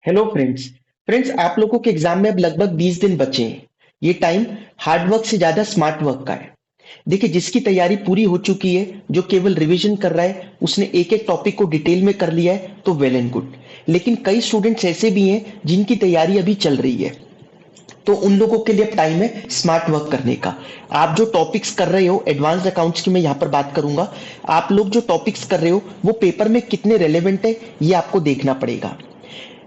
Hello friends. आप लोगों के एग्जाम में अब लगभग 20 दिन बचे हैं। ये टाइम हार्ड वर्क से ज्यादा स्मार्ट वर्क का है। देखिए, जिसकी तैयारी पूरी हो चुकी है, जो केवल रिवीजन कर रहा है, उसने एक एक टॉपिक को डिटेल में कर लिया है तो वेल एंड गुड। लेकिन कई स्टूडेंट्स ऐसे भी हैं जिनकी तैयारी अभी चल रही है, तो उन लोगों के लिए अब टाइम है स्मार्ट वर्क करने का। आप जो टॉपिक्स कर रहे हो, एडवांस्ड अकाउंट्स की मैं यहाँ पर बात करूंगा। आप लोग जो टॉपिक्स कर रहे हो वो पेपर में कितने रेलेवेंट है, ये आपको देखना पड़ेगा।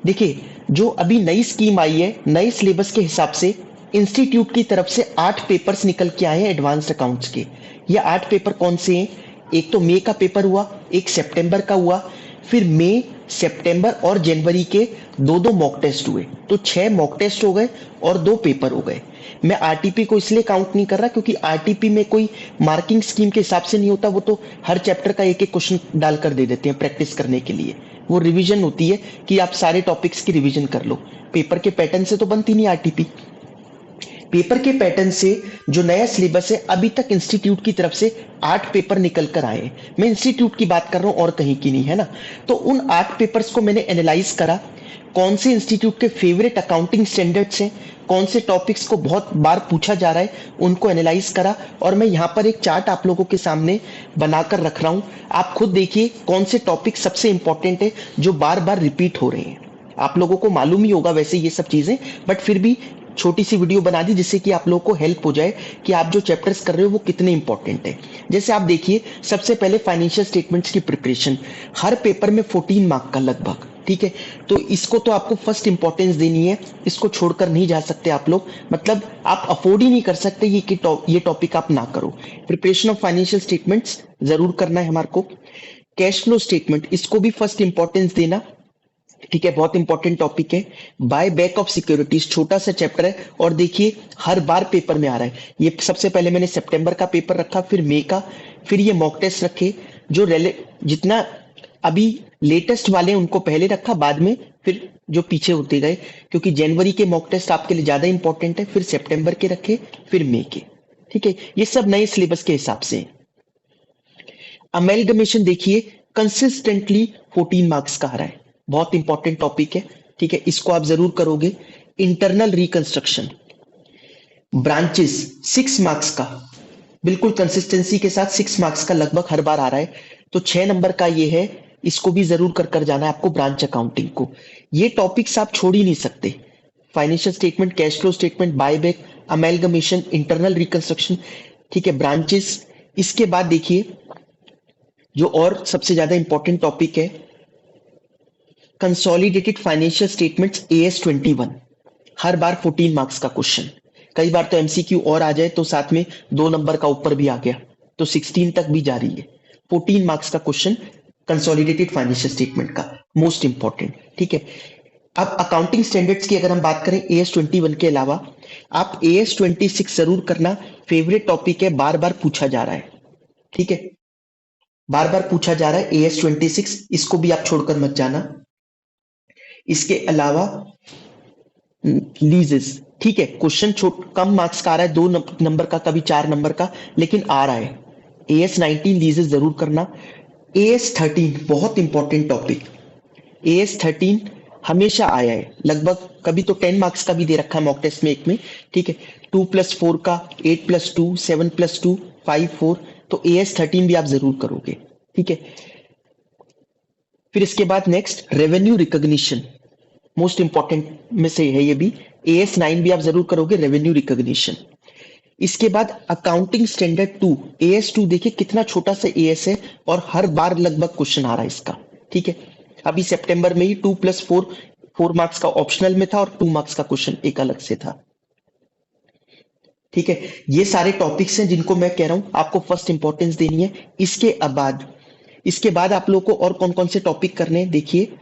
देखिए, जो अभी नई स्कीम आई है, नए सिलेबस के हिसाब से इंस्टीट्यूट की तरफ से 8 पेपर्स निकल के आए हैं एडवांस्ड अकाउंट्स के। ये 8 पेपर कौन से हैं? एक तो मई का पेपर हुआ, एक सितंबर का हुआ, फिर मई, सितंबर और जनवरी के दो दो मॉक टेस्ट हुए, तो 6 मॉक टेस्ट हो गए और 2 पेपर हो गए। मैं आरटीपी को इसलिए काउंट नहीं कर रहा क्योंकि आरटीपी में कोई मार्किंग स्कीम के हिसाब से नहीं होता, वो तो हर चैप्टर का एक एक क्वेश्चन डालकर दे देते हैं प्रैक्टिस करने के लिए। वो रिवीजन होती है कि आप सारे टॉपिक्स की रिवीजन कर लो। पेपर के पैटर्न से तो बनती नहीं आरटीपी। पेपर के पैटर्न से जो नया सिलेबस है, अभी तक इंस्टीट्यूट की तरफ से 8 पेपर निकल कर आए हैं। मैं इंस्टीट्यूट की बात कर रहा हूं और कहीं की नहीं, है ना। तो उन 8 पेपर्स को मैंने एनालाइज करा। कौन से इंस्टीट्यूट के फेवरेट अकाउंटिंग स्टैंडर्ड्स हैं, कौन से टॉपिक्स को बहुत बार पूछा जा रहा है, उनको एनालाइज करा। और मैं यहाँ पर एक चार्ट आप लोगों के सामने बनाकर रख रहा हूँ। आप खुद देखिए कौन से टॉपिक सबसे इंपॉर्टेंट है जो बार बार रिपीट हो रहे हैं। आप लोगों को मालूम ही होगा वैसे ये सब चीजें, बट फिर भी छोटी सी वीडियो बना दी जिससे कि आप लोगों को हेल्प हो जाए कि आप जो चैप्टर्स कर रहे हो वो कितने इंपॉर्टेंट है। जैसे आप देखिए, सबसे पहले फाइनेंशियल स्टेटमेंट्स की प्रिपरेशन। हर पेपर में 14 मार्क का लगभग, ठीक है। तो इसको तो आपको फर्स्ट इंपॉर्टेंस देनी है, इसको छोड़कर नहीं जा सकते आप लोग। मतलब आप अफोर्ड ही नहीं कर सकते ये टॉपिक आप ना करो। प्रिपरेशन ऑफ फाइनेंशियल स्टेटमेंट्स जरूर करना है हमारे को। कैश फ्लो स्टेटमेंट, इसको भी फर्स्ट इंपॉर्टेंस देना, ठीक है, बहुत इंपॉर्टेंट टॉपिक है। बाय बैक ऑफ सिक्योरिटीज, छोटा सा चैप्टर है और देखिए हर बार पेपर में आ रहा है। ये सबसे पहले मैंने सितंबर का पेपर रखा, फिर मई का, फिर ये मॉक टेस्ट रखे। जो रेले जितना अभी लेटेस्ट वाले हैं उनको पहले रखा, बाद में फिर जो पीछे होते गए, क्योंकि जनवरी के मॉक टेस्ट आपके लिए ज्यादा इंपॉर्टेंट है, फिर सितंबर के रखे, फिर मई के, ठीक है। ये सब नए सिलेबस के हिसाब से है। अमेलगमेशन देखिए, कंसिस्टेंटली 14 मार्क्स का आ रहा है, बहुत इंपॉर्टेंट टॉपिक है, ठीक है, इसको आप जरूर करोगे। इंटरनल रिकंस्ट्रक्शन, ब्रांचेस, 6 मार्क्स का, बिल्कुल कंसिस्टेंसी के साथ 6 मार्क्स का लगभग हर बार आ रहा है। तो 6 नंबर का ये है, इसको भी जरूर कर कर जाना है आपको, ब्रांच अकाउंटिंग को। ये टॉपिक्स आप छोड़ ही नहीं सकते। Financial statement, cash flow statement, buyback, amalgamation, internal reconstruction, ठीक है, ब्रांचेस। इसके बाद देखिए जो और सबसे ज्यादा इंपॉर्टेंट टॉपिक है, कंसोलिडेटेड फाइनेंशियल स्टेटमेंट्स AS 21। हर बार 14 मार्क्स का क्वेश्चन। कई बार तो एमसीक्यू और आ जाए तो साथ में 2 नंबर का ऊपर भी आ गया, तो 16 तक भी जा रही है। 14 मार्क्स का क्वेश्चन कंसोलिडेटेड फाइनेंशियल स्टेटमेंट का, मोस्ट इंपॉर्टेंट, ठीक है। अब अकाउंटिंग स्टैंडर्ड्स की अगर हम बात करें AS 21 के अलावा, आप AS 26 जरूर करना। फेवरेट टॉपिक है, बार बार पूछा जा रहा है, ठीक है, बार बार पूछा जा रहा है AS 26, इसको भी आप छोड़कर मत जाना। इसके अलावा लीजेस, ठीक है, क्वेश्चन छोट कम मार्क्स का आ रहा है, 2 नंबर का, कभी 4 नंबर का, लेकिन आ रहा है। AS 19 लीजेस जरूर करना। AS 13 बहुत इंपॉर्टेंट टॉपिक। AS 13 हमेशा आया है लगभग, कभी तो 10 मार्क्स का भी दे रखा है मॉक टेस्ट में, एक में, ठीक है। 2+4 का, 8+2, 7+2, 5, 4, तो AS 13 भी आप जरूर करोगे, ठीक है। फिर इसके बाद next revenue recognition, most important में से है ये भी। AS 9 भी आप जरूर करोगे, रेवेन्यू रिकॉग्निशन। इसके बाद अकाउंटिंग स्टैंडर्ड 2, AS 2, देखिए कितना छोटा सा एएस है और हर बार लगभग क्वेश्चन आ रहा है इसका, ठीक है। अभी सितंबर में ही 2+4, 4 मार्क्स का ऑप्शनल में था और 2 मार्क्स का क्वेश्चन एक अलग से था, ठीक है। ये सारे टॉपिक्स हैं जिनको मैं कह रहा हूं आपको फर्स्ट इंपॉर्टेंस देनी है। इसके बाद आप लोगों को और कौन कौन से टॉपिक करने हैं देखिए।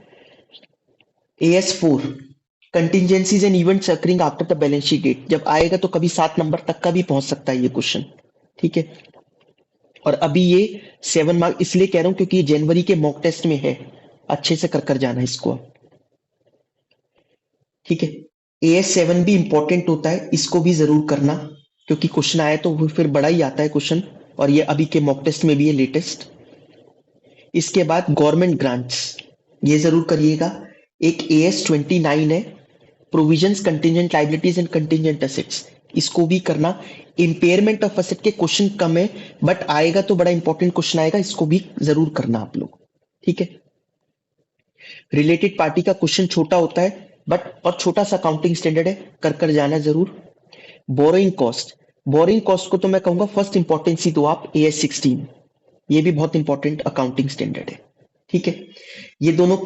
AS 4, contingencies and events occurring after the balance sheet date, जब आएगा तो कभी 7 नंबर तक का भी पहुंच सकता है ये क्वेश्चन, ठीक है। और अभी ये 7 मार्क इसलिए कह रहा हूं क्योंकि ये जनवरी के मॉक टेस्ट में है, अच्छे से कर कर जाना है इसको, ठीक है। AS 7 भी इंपॉर्टेंट होता है, इसको भी जरूर करना, क्योंकि क्वेश्चन आया तो वो फिर बड़ा ही आता है क्वेश्चन, और ये अभी के मॉक टेस्ट में भी है लेटेस्ट। इसके बाद गवर्नमेंट ग्रांट्स, ये जरूर करिएगा। एक AS 29 है, provisions contingent liabilities and contingent assets, इसको भी करना। इम्पेयरमेंट ऑफ असेट के क्वेश्चन कम है, बट आएगा तो बड़ा इंपॉर्टेंट क्वेश्चन आएगा, इसको भी जरूर करना आप लोग, ठीक है। रिलेटेड पार्टी का क्वेश्चन छोटा होता है बट और छोटा सा अकाउंटिंग स्टैंडर्ड है, कर कर जाना जरूर। बोरोइंग कॉस्ट, बोरोइंग कॉस्ट को तो मैं कहूंगा फर्स्ट इंपॉर्टेंस ही दो आप, AS 16, ये भी बहुत इंपॉर्टेंट अकाउंटिंग स्टैंडर्ड है, ठीक है। ये दोनों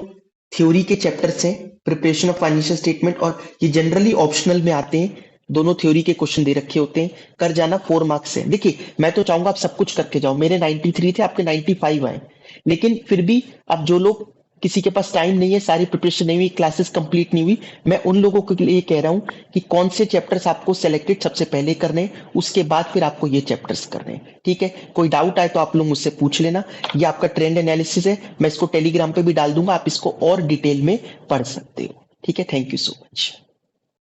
थ्योरी के चैप्टर्स हैं, प्रिपरेशन ऑफ फाइनेंशियल स्टेटमेंट, और ये जनरली ऑप्शनल में आते हैं, दोनों थ्योरी के क्वेश्चन दे रखे होते हैं, कर जाना 4 मार्क्स से। देखिए मैं तो चाहूंगा आप सब कुछ करके जाओ, मेरे 93 थे, आपके 95 आए, लेकिन फिर भी अब जो लोग, किसी के पास टाइम नहीं है, सारी प्रिपरेशन नहीं हुई, क्लासेस कंप्लीट नहीं हुई, मैं उन लोगों के लिए कह रहा हूं कि कौन से चैप्टर्स आपको सेलेक्टेड सबसे पहले करने हैं, उसके बाद फिर आपको ये चैप्टर्स करने हैं, ठीक है। कोई डाउट आए तो आप लोग मुझसे पूछ लेना। ये आपका ट्रेंड एनालिसिस है, मैं इसको टेलीग्राम पे भी डाल दूंगा, आप इसको और डिटेल में पढ़ सकते हो, ठीक है। Thank you so much.